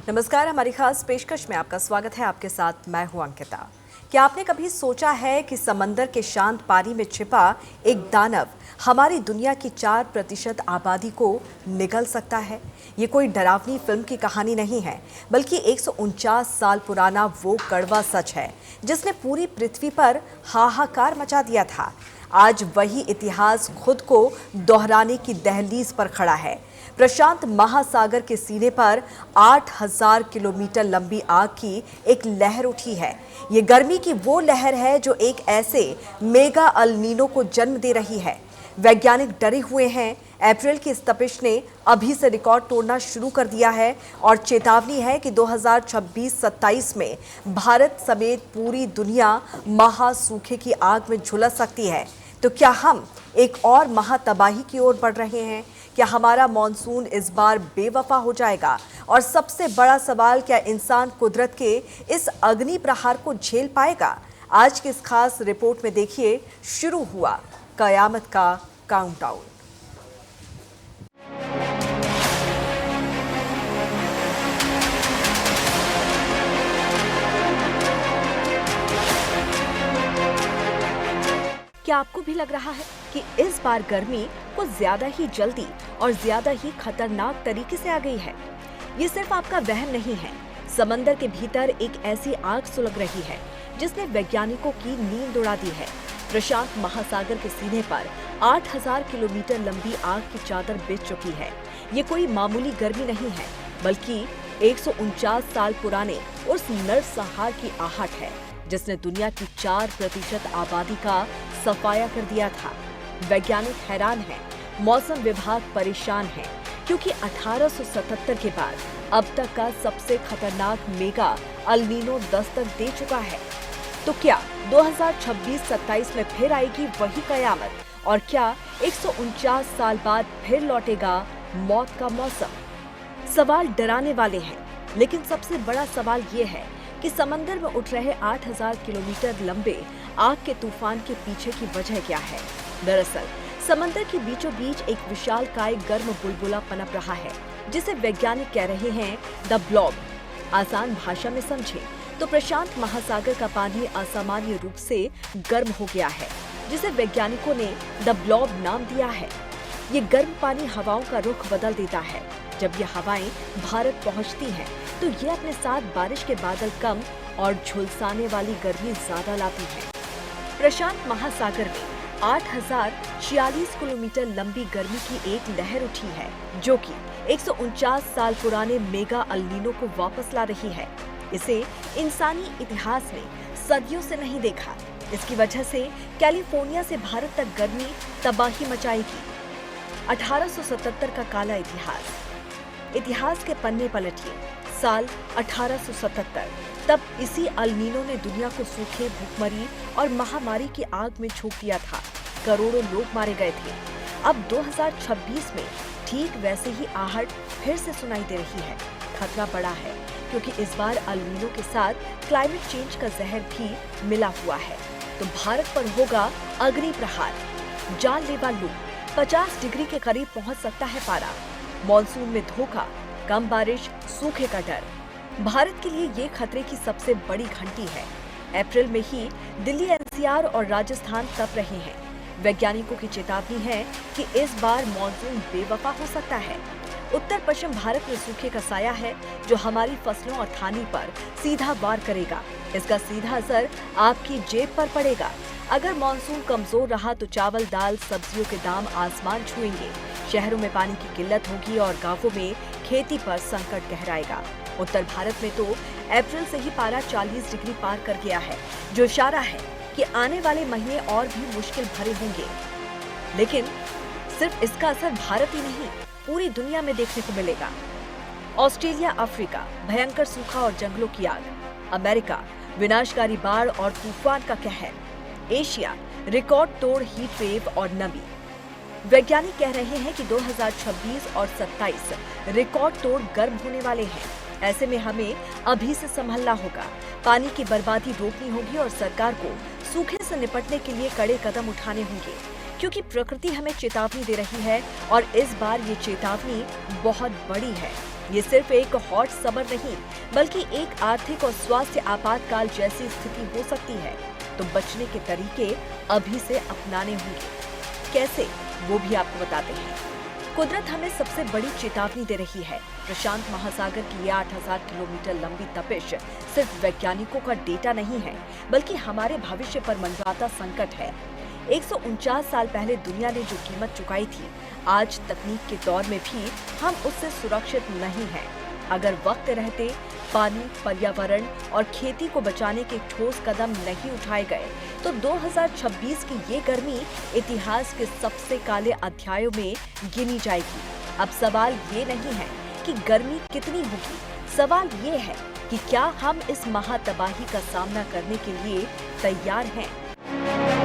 नमस्कार, हमारी खास पेशकश में आपका स्वागत है। आपके साथ मैं हूं अंकिता। क्या आपने कभी सोचा है कि समंदर के शांत पानी में छिपा एक दानव हमारी दुनिया की 4% आबादी को निगल सकता है? ये कोई डरावनी फिल्म की कहानी नहीं है, बल्कि 149 साल पुराना वो कड़वा सच है जिसने पूरी पृथ्वी पर हाहाकार मचा दिया था। आज वही इतिहास खुद को दोहराने की दहलीज पर खड़ा है। प्रशांत महासागर के सीने पर 8000 किलोमीटर लंबी आग की एक लहर उठी है। ये गर्मी की वो लहर है जो एक ऐसे मेगा अल नीनो को जन्म दे रही है। वैज्ञानिक डरे हुए हैं। अप्रैल की इस तपिश ने अभी से रिकॉर्ड तोड़ना शुरू कर दिया है और चेतावनी है कि 2026-27 में भारत समेत पूरी दुनिया महासूखे की आग में झुलस सकती है। तो क्या हम एक और महातबाही की ओर बढ़ रहे हैं? क्या हमारा मॉनसून इस बार बेवफा हो जाएगा? और सबसे बड़ा सवाल, क्या इंसान कुदरत के इस अग्नि प्रहार को झेल पाएगा? आज की इस खास रिपोर्ट में देखिए, शुरू हुआ कयामत का काउंटडाउन। क्या आपको भी लग रहा है कि इस बार गर्मी कुछ ज्यादा ही जल्दी और ज्यादा ही खतरनाक तरीके से आ गई है? ये सिर्फ आपका वहम नहीं है। समंदर के भीतर एक ऐसी आग सुलग रही है जिसने वैज्ञानिकों की नींद उड़ा दी है। प्रशांत महासागर के सीने पर 8000 किलोमीटर लंबी आग की चादर बिछ चुकी है। ये कोई मामूली गर्मी नहीं है, बल्कि 149 साल पुराने उस नरसंहार की आहट है जिसने दुनिया की 4% आबादी का सफाया कर दिया था। वैज्ञानिक हैरान हैं, मौसम विभाग परेशान है, क्योंकि 1877 के बाद अब तक का सबसे खतरनाक मेगा अल नीनो दस्तक दे चुका है। तो क्या 2026-27 में फिर आएगी वही कयामत? और क्या 149 साल बाद फिर लौटेगा मौत का मौसम? सवाल डराने वाले हैं, लेकिन सबसे बड़ा सवाल ये है कि समंदर में उठ रहे 8000 किलोमीटर लंबे आग के तूफान के पीछे की वजह क्या है? दरअसल समंदर के बीचों बीच एक विशालकाय गर्म बुलबुला पनप रहा है, जिसे वैज्ञानिक कह रहे हैं द ब्लॉब। आसान भाषा में समझें तो प्रशांत महासागर का पानी असामान्य रूप से गर्म हो गया है, जिसे वैज्ञानिकों ने द ब्लॉब नाम दिया है। ये गर्म पानी हवाओं का रुख बदल देता है। जब ये हवाएं भारत पहुंचती हैं, तो ये अपने साथ बारिश के बादल कम और झुलसाने वाली गर्मी ज्यादा लाती है। प्रशांत महासागर में 8046 किलोमीटर लंबी गर्मी की एक लहर उठी है, जो कि 149 साल पुराने मेगा अल नीनो को वापस ला रही है। इसे इंसानी इतिहास ने सदियों से नहीं देखा। इसकी वजह से कैलिफोर्निया से भारत तक गर्मी तबाही मचाएगी। 1877 का काला इतिहास के पन्ने पलटिए। साल 1877, तब इसी अल नीनो ने दुनिया को सूखे, भूखमरी और महामारी की आग में झोंक दिया था। करोड़ों लोग मारे गए थे। अब 2026 में ठीक वैसे ही आहट फिर से सुनाई दे रही है। खतरा बड़ा है, क्योंकि इस बार अल नीनो के साथ क्लाइमेट चेंज का जहर भी मिला हुआ है। तो भारत पर होगा अग्नि प्रहार, जानलेवा लू। 50 डिग्री के करीब पहुंच सकता है पारा। मॉनसून में धोखा, कम बारिश, सूखे का डर। भारत के लिए ये खतरे की सबसे बड़ी घंटी है। अप्रैल में ही दिल्ली, एनसीआर और राजस्थान तप रहे हैं। वैज्ञानिकों की चेतावनी है कि इस बार मॉनसून बेवफा हो सकता है। उत्तर पश्चिम भारत में सूखे का साया है, जो हमारी फसलों और खाने पर सीधा वार करेगा। इसका सीधा असर आपकी जेब पर पड़ेगा। अगर मॉनसून कमजोर रहा तो चावल, दाल, सब्जियों के दाम आसमान छुएंगे। शहरों में पानी की किल्लत होगी और गांवों में खेती पर संकट गहराएगा। उत्तर भारत में तो अप्रैल से ही पारा 40 डिग्री पार कर गया है, जो इशारा है कि आने वाले महीने और भी मुश्किल भरे होंगे। लेकिन सिर्फ इसका असर भारत ही नहीं, पूरी दुनिया में देखने को मिलेगा। ऑस्ट्रेलिया, अफ्रीका, भयंकर सूखा और जंगलों की आग। अमेरिका, विनाशकारी बाढ़ और तूफान का कहर। एशिया, रिकॉर्ड तोड़ हीट वेव और नमी। वैज्ञानिक कह रहे हैं कि 2026 और 27 रिकॉर्ड तोड़ गर्म होने वाले हैं। ऐसे में हमें अभी से संभलना होगा। पानी की बर्बादी रोकनी होगी और सरकार को सूखे से निपटने के लिए कड़े कदम उठाने होंगे, क्योंकि प्रकृति हमें चेतावनी दे रही है और इस बार ये चेतावनी बहुत बड़ी है। ये सिर्फ एक हॉट समर नहीं, बल्कि एक आर्थिक और स्वास्थ्य आपातकाल जैसी स्थिति हो सकती है। तो बचने के तरीके अभी से अपनाने होंगे। कैसे, वो भी आपको बताते हैं। कुदरत हमें सबसे बड़ी चेतावनी दे रही है। प्रशांत महासागर की ये 8000 किलोमीटर लंबी तपिश सिर्फ वैज्ञानिकों का डेटा नहीं है, बल्कि हमारे भविष्य पर मंडराता संकट है। 149 साल पहले दुनिया ने जो कीमत चुकाई थी, आज तकनीक के दौर में भी हम उससे सुरक्षित नहीं हैं। अगर वक्त रहते पानी, पर्यावरण और खेती को बचाने के ठोस कदम नहीं उठाए गए, तो 2026 की ये गर्मी इतिहास के सबसे काले अध्यायों में गिनी जाएगी। अब सवाल ये नहीं है कि गर्मी कितनी होगी, सवाल ये है कि क्या हम इस महातबाही का सामना करने के लिए तैयार हैं।